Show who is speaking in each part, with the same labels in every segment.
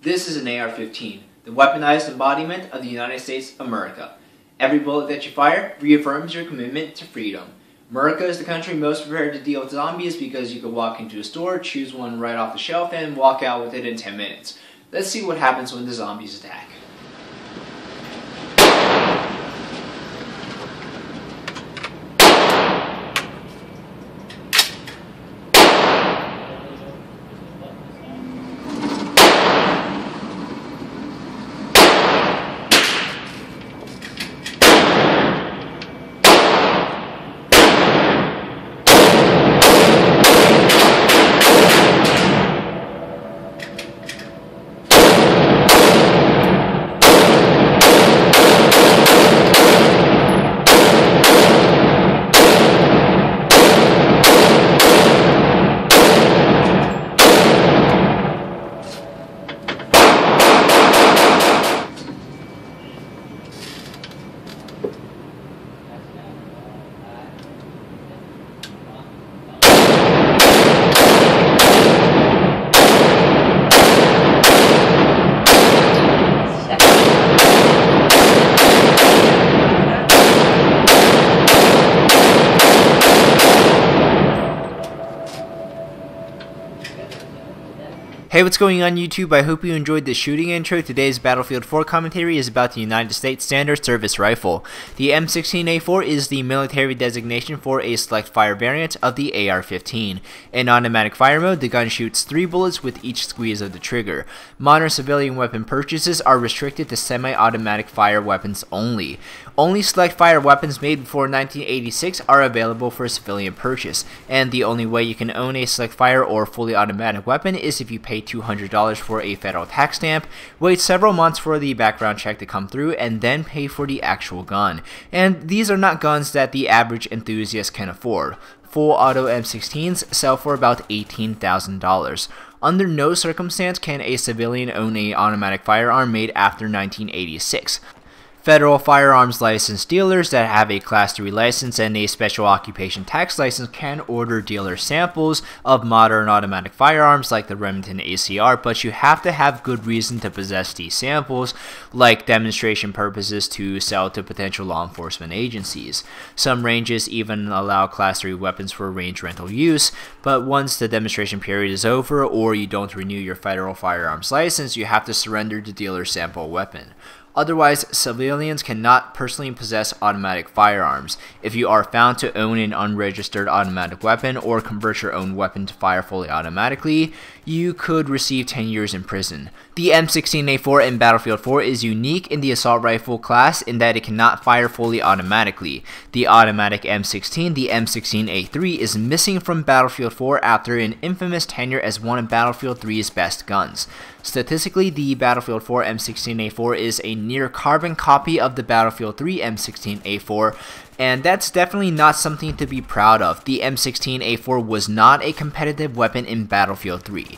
Speaker 1: This is an AR-15, the weaponized embodiment of the United States of America. Every bullet that you fire reaffirms your commitment to freedom. America is the country most prepared to deal with zombies because you could walk into a store, choose one right off the shelf, and walk out with it in 10 minutes. Let's see what happens when the zombies attack. Hey, what's going on YouTube? I hope you enjoyed the shooting intro. Today's Battlefield 4 commentary is about the United States Standard Service Rifle. The M16A4 is the military designation for a select fire variant of the AR-15. In automatic fire mode, the gun shoots 3 bullets with each squeeze of the trigger. Modern civilian weapon purchases are restricted to semi-automatic fire weapons only. Only select fire weapons made before 1986 are available for civilian purchase, and the only way you can own a select fire or fully automatic weapon is if you pay $200 for a federal tax stamp, wait several months for the background check to come through, and then pay for the actual gun. And these are not guns that the average enthusiast can afford. Full auto M16s sell for about $18,000. Under no circumstance can a civilian own an automatic firearm made after 1986. Federal firearms license dealers that have a Class 3 license and a special occupation tax license can order dealer samples of modern automatic firearms like the Remington ACR, but you have to have good reason to possess these samples, like demonstration purposes to sell to potential law enforcement agencies. Some ranges even allow Class 3 weapons for range rental use, but once the demonstration period is over or you don't renew your federal firearms license, you have to surrender the dealer's sample weapon. Otherwise, civilians cannot personally possess automatic firearms. If you are found to own an unregistered automatic weapon or convert your own weapon to fire fully automatically, you could receive 10 years in prison. The M16A4 in Battlefield 4 is unique in the assault rifle class in that it cannot fire fully automatically. The automatic M16, the M16A3, is missing from Battlefield 4 after an infamous tenure as one of Battlefield 3's best guns. Statistically, the Battlefield 4 M16A4 is a near carbon copy of the Battlefield 3 M16A4, and that's definitely not something to be proud of. The M16A4 was not a competitive weapon in Battlefield 3.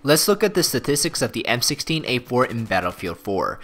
Speaker 1: Let's look at the statistics of the M16A4 in Battlefield 4.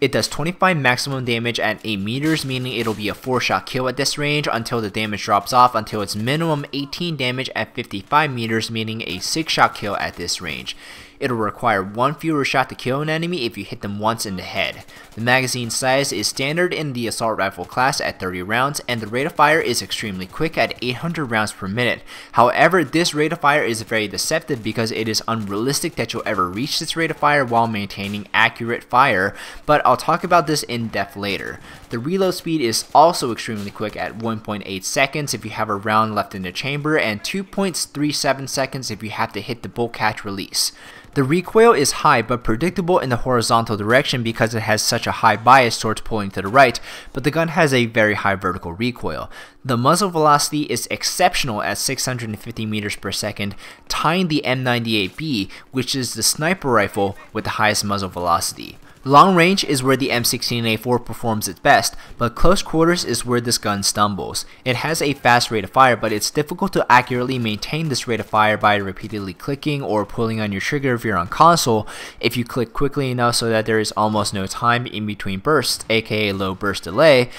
Speaker 1: It does 25 maximum damage at 8 meters, meaning it'll be a 4-shot kill at this range until the damage drops off until its minimum 18 damage at 55 meters, meaning a 6-shot kill at this range. It'll require 1 fewer shot to kill an enemy if you hit them once in the head. The magazine size is standard in the assault rifle class at 30 rounds, and the rate of fire is extremely quick at 800 rounds per minute. However, this rate of fire is very deceptive because it is unrealistic that you'll ever reach this rate of fire while maintaining accurate fire, but I'll talk about this in depth later. The reload speed is also extremely quick at 1.8 seconds if you have a round left in the chamber, and 2.37 seconds if you have to hit the bolt catch release. The recoil is high but predictable in the horizontal direction because it has such a high bias towards pulling to the right, but the gun has a very high vertical recoil. The muzzle velocity is exceptional at 650 meters per second, tying the M98B, which is the sniper rifle with the highest muzzle velocity. Long range is where the M16A4 performs its best, but close quarters is where this gun stumbles. It has a fast rate of fire, but it's difficult to accurately maintain this rate of fire by repeatedly clicking or pulling on your trigger if you're on console. If you click quickly enough so that there is almost no time in between bursts, aka low burst delay,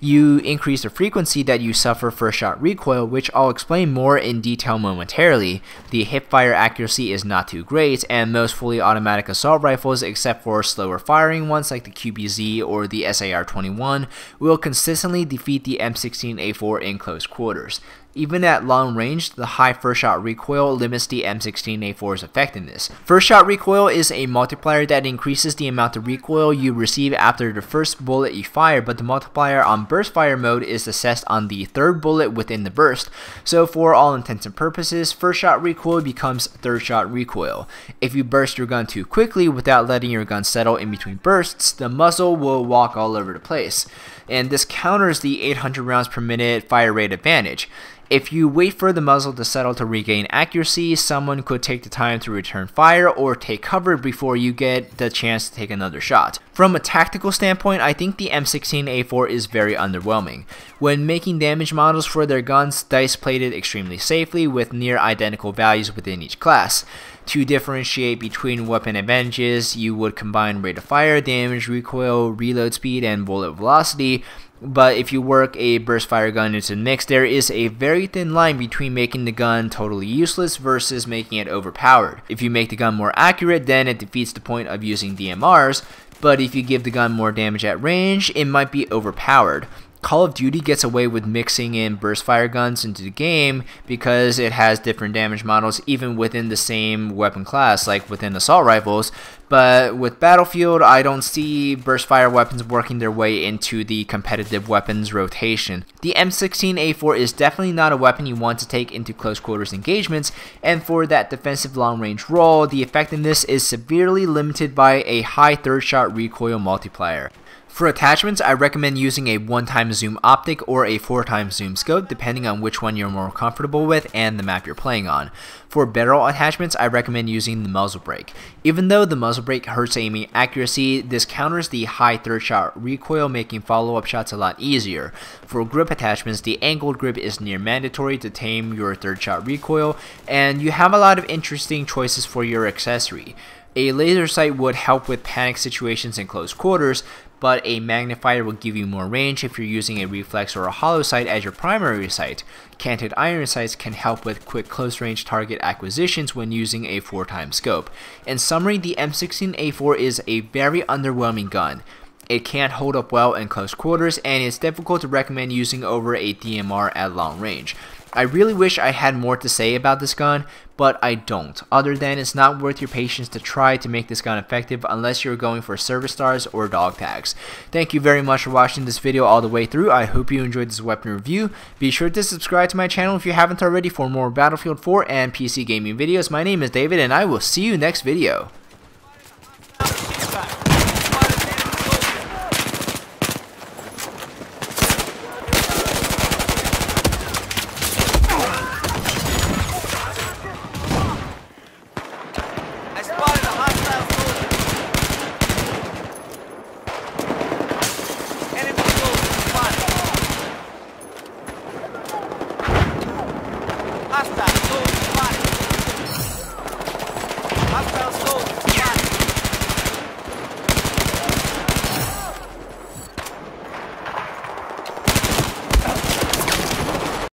Speaker 1: you increase the frequency that you suffer first shot recoil, which I'll explain more in detail momentarily. The hip-fire accuracy is not too great, and most fully automatic assault rifles, except for slower firing ones like the QBZ or the SAR-21, will consistently defeat the M16A4 in close quarters. Even at long range, the high first shot recoil limits the M16A4's effectiveness. First shot recoil is a multiplier that increases the amount of recoil you receive after the first bullet you fire, but the multiplier on burst fire mode is assessed on the third bullet within the burst. So for all intents and purposes, first shot recoil becomes third shot recoil. If you burst your gun too quickly without letting your gun settle in between bursts, the muzzle will walk all over the place. And this counters the 800 rounds per minute fire rate advantage. If you wait for the muzzle to settle to regain accuracy, someone could take the time to return fire or take cover before you get the chance to take another shot. From a tactical standpoint, I think the M16A4 is very underwhelming. When making damage models for their guns, DICE played it extremely safely with near identical values within each class. To differentiate between weapon advantages, you would combine rate of fire, damage, recoil, reload speed, and bullet velocity. But if you work a burst fire gun into the mix, there is a very thin line between making the gun totally useless versus making it overpowered. If you make the gun more accurate, then it defeats the point of using DMRs, but if you give the gun more damage at range, it might be overpowered. Call of Duty gets away with mixing in burst fire guns into the game because it has different damage models even within the same weapon class, like within assault rifles. But with Battlefield, I don't see burst fire weapons working their way into the competitive weapons rotation. The M16A4 is definitely not a weapon you want to take into close quarters engagements, and for that defensive long range role, the effectiveness is severely limited by a high third shot recoil multiplier. For attachments, I recommend using a 1x zoom optic or a 4x zoom scope, depending on which one you're more comfortable with and the map you're playing on. For barrel attachments, I recommend using the muzzle brake. Even though the muzzle brake hurts aiming accuracy, this counters the high third shot recoil, making follow-up shots a lot easier. For grip attachments, the angled grip is near mandatory to tame your third shot recoil, and you have a lot of interesting choices for your accessory. A laser sight would help with panic situations in close quarters, but a magnifier will give you more range if you're using a reflex or a hollow sight as your primary sight. Canted iron sights can help with quick close range target acquisitions when using a 4x scope. In summary, the M16A4 is a very underwhelming gun. It can't hold up well in close quarters, and it's difficult to recommend using over a DMR at long range. I really wish I had more to say about this gun, but I don't, other than it's not worth your patience to try to make this gun effective unless you're going for service stars or dog tags. Thank you very much for watching this video all the way through. I hope you enjoyed this weapon review. Be sure to subscribe to my channel if you haven't already for more Battlefield 4 and PC gaming videos. My name is David, and I will see you next video.